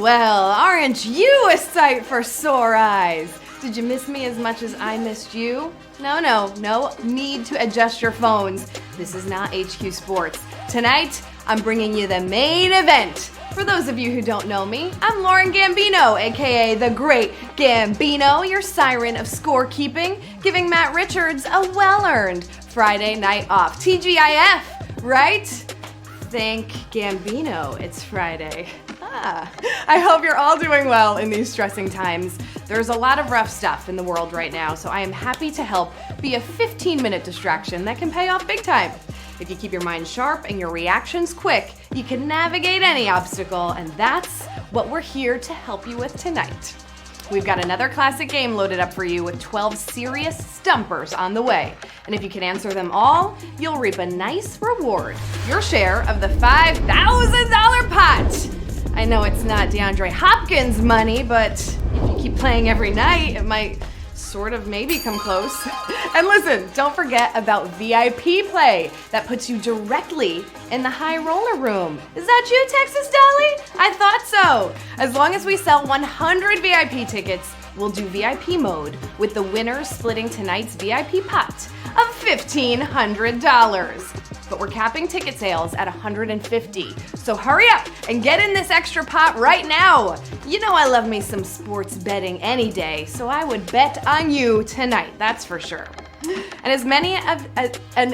well, aren't you a sight for sore eyes? Did you miss me as much as I missed you? No need to adjust your phones. This is not HQ Sports. Tonight, I'm bringing you the main event. For those of you who don't know me, I'm Lauren Gambino, aka the Great Gambino, your siren of scorekeeping, giving Matt Richards a well-earned Friday night off. TGIF, right? Thank Gambino, it's Friday. I hope you're all doing well in these stressing times. There's a lot of rough stuff in the world right now, so I am happy to help be a 15-minute distraction that can pay off big time. If you keep your mind sharp and your reactions quick, you can navigate any obstacle, and that's what we're here to help you with tonight. We've got another classic game loaded up for you with 12 serious stumpers on the way. And if you can answer them all, you'll reap a nice reward. Your share of the $5,000 pot. I know it's not DeAndre Hopkins money, but if you keep playing every night, it might sort of maybe come close. And listen, don't forget about VIP play. That puts you directly in the high roller room. Is that you, Texas Dolly? I thought so. As long as we sell 100 VIP tickets, we'll do VIP mode with the winner splitting tonight's VIP pot of $1,500. But we're capping ticket sales at 150. So hurry up and get in this extra pot right now. You know I love me some sports betting any day, so I would bet on you tonight, that's for sure. And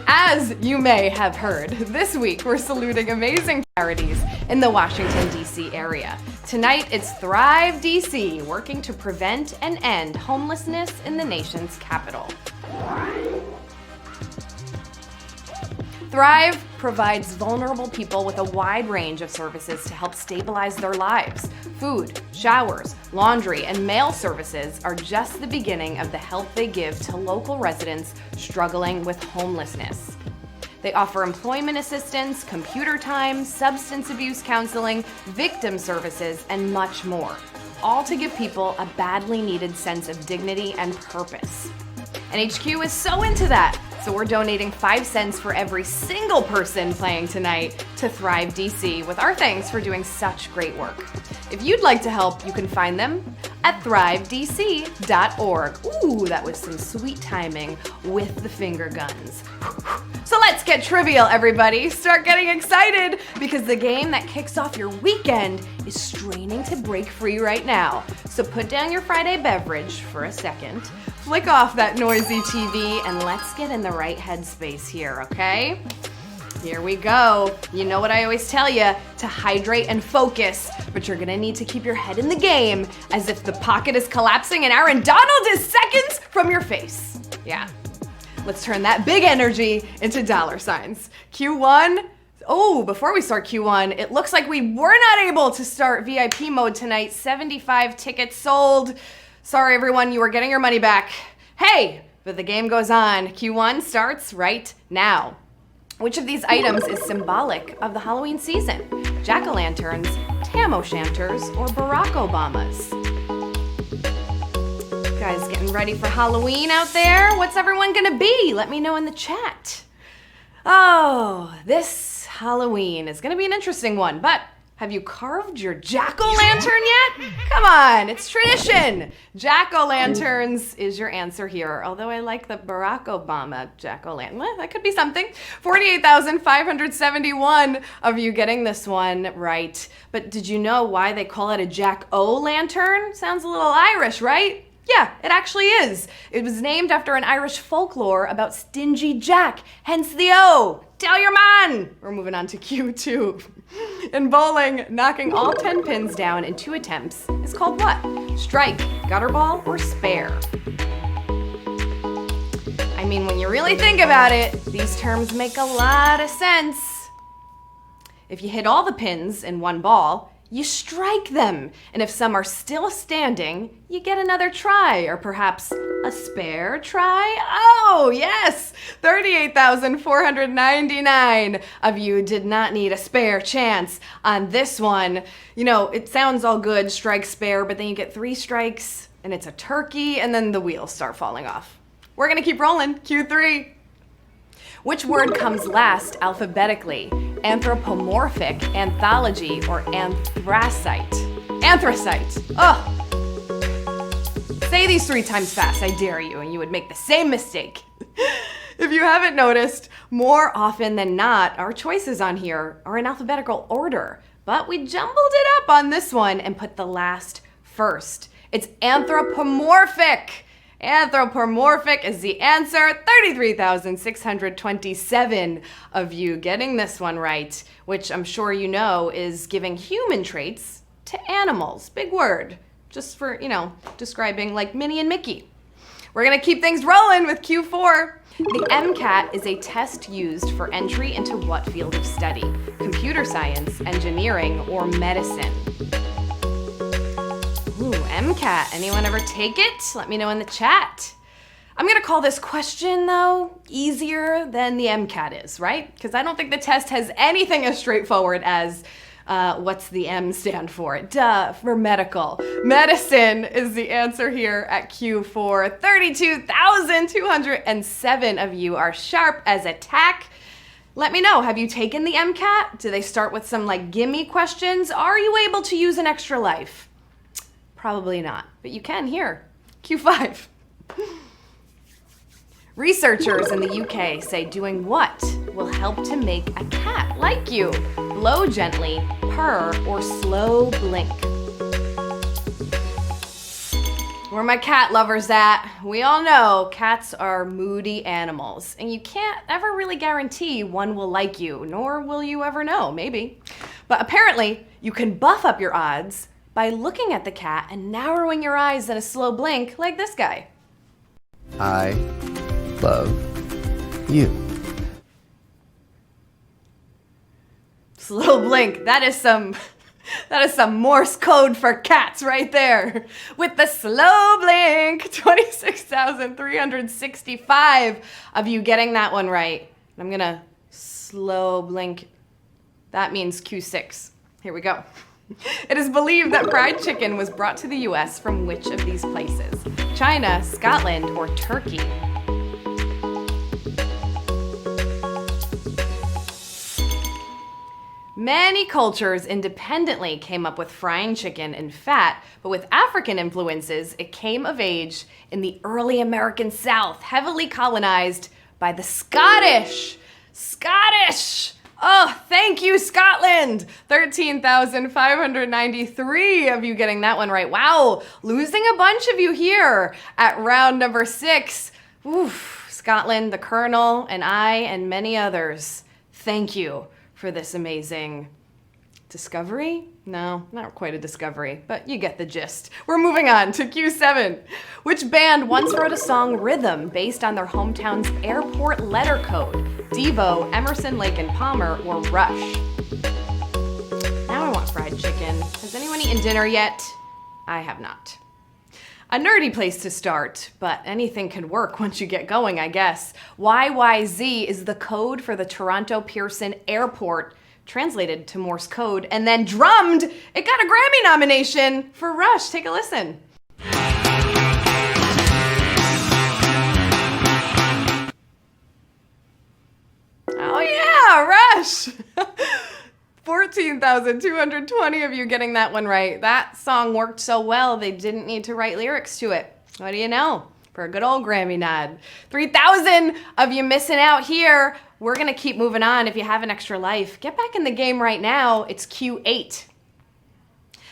as you may have heard, this week we're saluting amazing charities in the Washington, D.C. area. Tonight it's Thrive DC, working to prevent and end homelessness in the nation's capital. Thrive provides vulnerable people with a wide range of services to help stabilize their lives. Food, showers, laundry, and mail services are just the beginning of the help they give to local residents struggling with homelessness. They offer employment assistance, computer time, substance abuse counseling, victim services, and much more, all to give people a badly needed sense of dignity and purpose. And HQ is so into that. So we're donating 5 cents for every single person playing tonight to Thrive DC with our thanks for doing such great work. If you'd like to help, you can find them at thrivedc.org. Ooh, that was some sweet timing with the finger guns. So let's get trivial, everybody. Start getting excited because the game that kicks off your weekend is straining to break free right now. So put down your Friday beverage for a second, flick off that noisy TV, and let's get in the right headspace here, okay? Here we go. You know what I always tell you, to hydrate and focus, but you're gonna need to keep your head in the game as if the pocket is collapsing and Aaron Donald is seconds from your face. Yeah. Let's turn that big energy into dollar signs. Q1. Oh, before we start Q1, it looks like we were not able to start VIP mode tonight. 75 tickets sold. Sorry, everyone, you are getting your money back. Hey, but the game goes on. Q1 starts right now. Which of these items is symbolic of the Halloween season? Jack-o'-lanterns, tam-o'-shanters, or Barack Obamas? Guys getting ready for Halloween out there? What's everyone gonna be? Let me know in the chat. Oh, this Halloween is gonna be an interesting one, but have you carved your jack-o'-lantern yet? Come on, it's tradition. Jack-o'-lanterns is your answer here, although I like the Barack Obama jack-o'-lantern. Well, that could be something. 48,571 of you getting this one right. But did you know why they call it a jack-o'-lantern? Sounds a little Irish, right? Yeah, it actually is. It was named after an Irish folklore about stingy Jack, hence the O. Tell your man! We're moving on to Q2. In bowling, knocking all 10 pins down in 2 attempts is called what? Strike, gutter ball, or spare? I mean, when you really think about it, these terms make a lot of sense. If you hit all the pins in one ball, you strike them. And if some are still standing, you get another try, or perhaps a spare try. Oh, yes! 38,499 of you did not need a spare chance on this one. You know, it sounds all good, strike, spare, but then you get 3 strikes, and it's a turkey, and then the wheels start falling off. We're gonna keep rolling. Q3. Which word comes last alphabetically? Anthropomorphic, anthology, or anthracite? Anthracite. Ugh. Say these 3 times fast, I dare you, and you would make the same mistake. If you haven't noticed, more often than not, our choices on here are in alphabetical order, but we jumbled it up on this one and put the last first. It's anthropomorphic. Anthropomorphic is the answer. 33,627 of you getting this one right, which I'm sure you know is giving human traits to animals. Big word, just for, describing like Minnie and Mickey. We're gonna keep things rolling with Q4. The MCAT is a test used for entry into what field of study? Computer science, engineering, or medicine? Ooh, MCAT. Anyone ever take it? Let me know in the chat. I'm gonna call this question, though, easier than the MCAT is, right? Because I don't think the test has anything as straightforward as what's the M stand for? Duh, for medical. Medicine is the answer here at Q4. 32,207 of you are sharp as a tack. Let me know, have you taken the MCAT? Do they start with some gimme questions? Are you able to use an extra life? Probably not, but you can here. Q5. Researchers in the UK say doing what will help to make a cat like you? Blow gently, purr, or slow blink. Where my cat lovers at? We all know cats are moody animals, and you can't ever really guarantee one will like you, nor will you ever know, maybe. But apparently, you can buff up your odds by looking at the cat and narrowing your eyes in a slow blink like this guy. I love you. Slow blink, that is some Morse code for cats right there. With the slow blink, 26,365 of you getting that one right. I'm gonna slow blink. That means Q6. Here we go. It is believed that fried chicken was brought to the US from which of these places? China, Scotland, or Turkey? Many cultures independently came up with frying chicken in fat, but with African influences, it came of age in the early American South, heavily colonized by the Scottish. Scottish! Oh, thank you, Scotland! 13,593 of you getting that one right. Wow, losing a bunch of you here at round number 6. Oof, Scotland, the Colonel, and I, and many others. Thank you for this amazing discovery? No, not quite a discovery, but you get the gist. We're moving on to Q7. Which band once wrote a song Rhythm based on their hometown's airport letter code? Devo, Emerson, Lake and Palmer, or Rush? Now I want fried chicken. Has anyone eaten dinner yet? I have not. A nerdy place to start, but anything can work once you get going, I guess. YYZ is the code for the Toronto Pearson Airport, translated to Morse code, and then drummed. It got a Grammy nomination for Rush. Take a listen. Oh yeah, Rush! 14,220 of you getting that one right. That song worked so well, they didn't need to write lyrics to it. What do you know? For a good old Grammy nod. 3,000 of you missing out here. We're gonna keep moving on. If you have an extra life, get back in the game right now. It's Q8.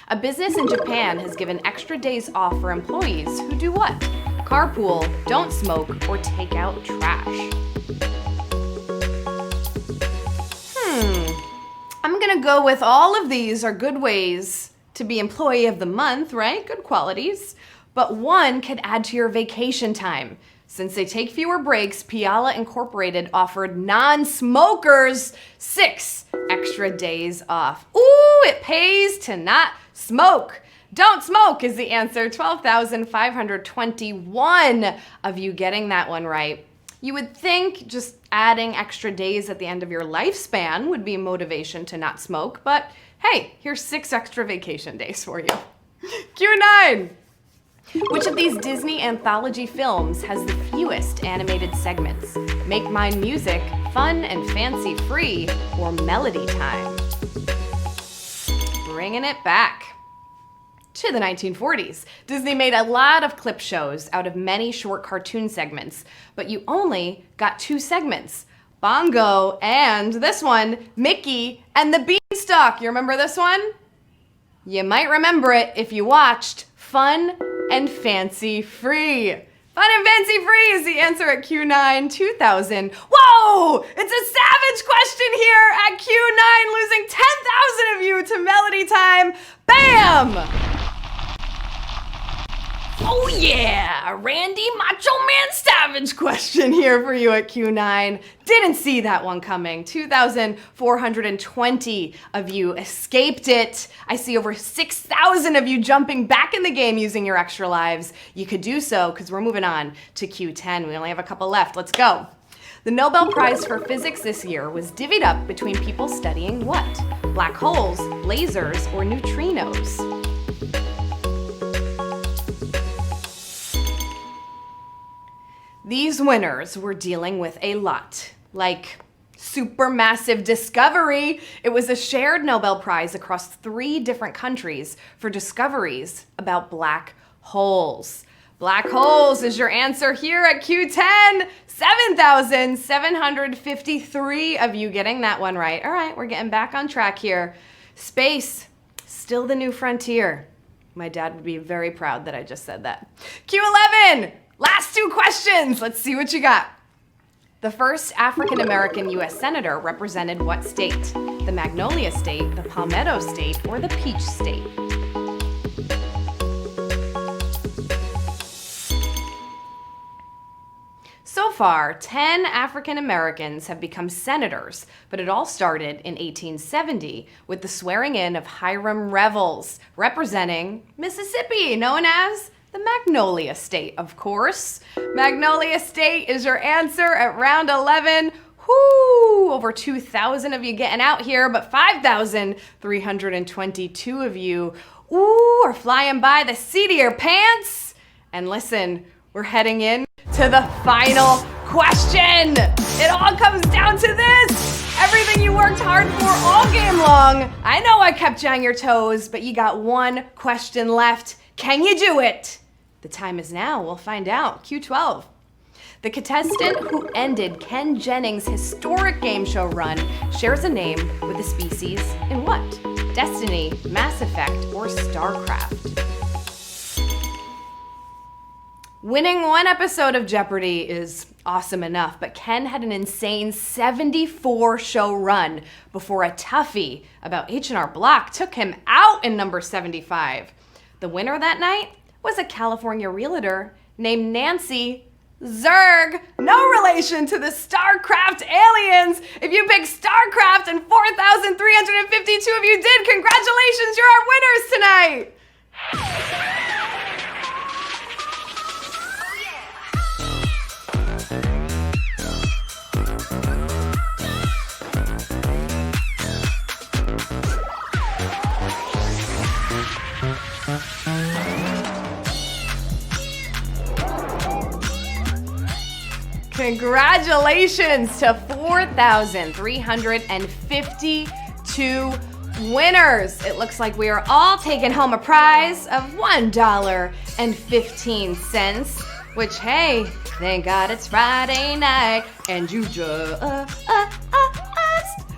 A business in Japan has given extra days off for employees who do what? Carpool, don't smoke, or take out trash. I'm gonna go with all of these are good ways to be employee of the month, right? Good qualities. But one could add to your vacation time. Since they take fewer breaks, Piala Incorporated offered non-smokers 6 extra days off. Ooh, it pays to not smoke. Don't smoke is the answer. 12,521 of you getting that one right. You would think just adding extra days at the end of your lifespan would be motivation to not smoke, but hey, here's 6 extra vacation days for you. Q9. Which of these Disney anthology films has the fewest animated segments? Make Mine Music, Fun and Fancy Free, or Melody Time? Bringing it back. to the 1940s. Disney made a lot of clip shows out of many short cartoon segments, but you only got 2 segments. Bongo and this one, Mickey and the Beanstalk. You remember this one? You might remember it if you watched Fun and Fancy Free. Fun and Fancy Free is the answer at Q9 2000. Whoa! It's a savage question here at Q9, losing 10,000 of you to Melody Time. Bam! Oh yeah, Randy Macho Man Savage question here for you at Q9. Didn't see that one coming. 2,420 of you escaped it. I see over 6,000 of you jumping back in the game using your extra lives. You could do so because we're moving on to Q10. We only have a couple left. Let's go. The Nobel Prize for Physics this year was divvied up between people studying what? Black holes, lasers, or neutrinos? These winners were dealing with a lot, like supermassive discovery. It was a shared Nobel Prize across 3 different countries for discoveries about black holes. Black holes is your answer here at Q10. 7,753 of you getting that one right. All right, we're getting back on track here. Space, still the new frontier. My dad would be very proud that I just said that. Q11. Last 2 questions. Let's see what you got. The first African-American U.S. Senator represented what state? The Magnolia State, the Palmetto State, or the Peach State? So far, 10 African-Americans have become senators, but it all started in 1870 with the swearing in of Hiram Revels, representing Mississippi, known as the Magnolia State, of course. Magnolia State is your answer at round 11. Whoo! Over 2,000 of you getting out here, but 5,322 of you, are flying by the seat of your pants. And listen, we're heading in to the final question. It all comes down to this. Everything you worked hard for all game long. I know I kept you on your toes, but you got 1 question left. Can you do it? The time is now. We'll find out. Q12. The contestant who ended Ken Jennings' historic game show run shares a name with the species in what? Destiny, Mass Effect, or StarCraft? Winning 1 episode of Jeopardy is awesome enough, but Ken had an insane 74-show run before a toughie about H&R Block took him out in number 75. The winner that night was a California realtor named Nancy Zerg. No relation to the StarCraft aliens. If you picked StarCraft and 4,352 of you did, congratulations, you're our winners tonight. Congratulations to 4,352 winners. It looks like we are all taking home a prize of $1.15, which, hey, thank God it's Friday night and you just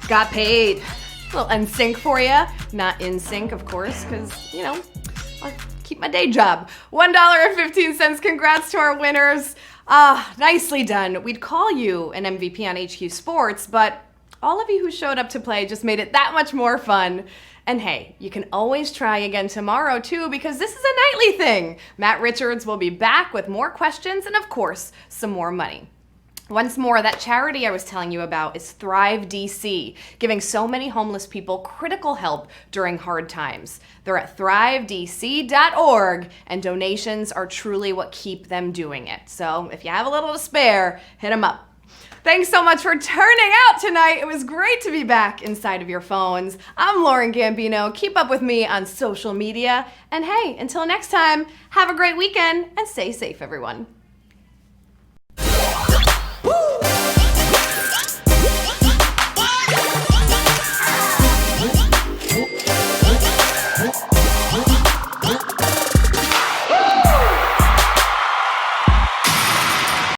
got paid. A little NSYNC for you. Not in sync, of course, because, I'll keep my day job. $1.15. Congrats to our winners. Nicely done. We'd call you an MVP on HQ Sports, but all of you who showed up to play just made it that much more fun. And hey, you can always try again tomorrow too, because this is a nightly thing. Matt Richards will be back with more questions and, of course, some more money. Once more, that charity I was telling you about is Thrive DC, giving so many homeless people critical help during hard times. They're at thrivedc.org, and donations are truly what keep them doing it. So if you have a little to spare, hit them up. Thanks so much for turning out tonight. It was great to be back inside of your phones. I'm Lauren Gambino. Keep up with me on social media. And hey, until next time, have a great weekend and stay safe, everyone.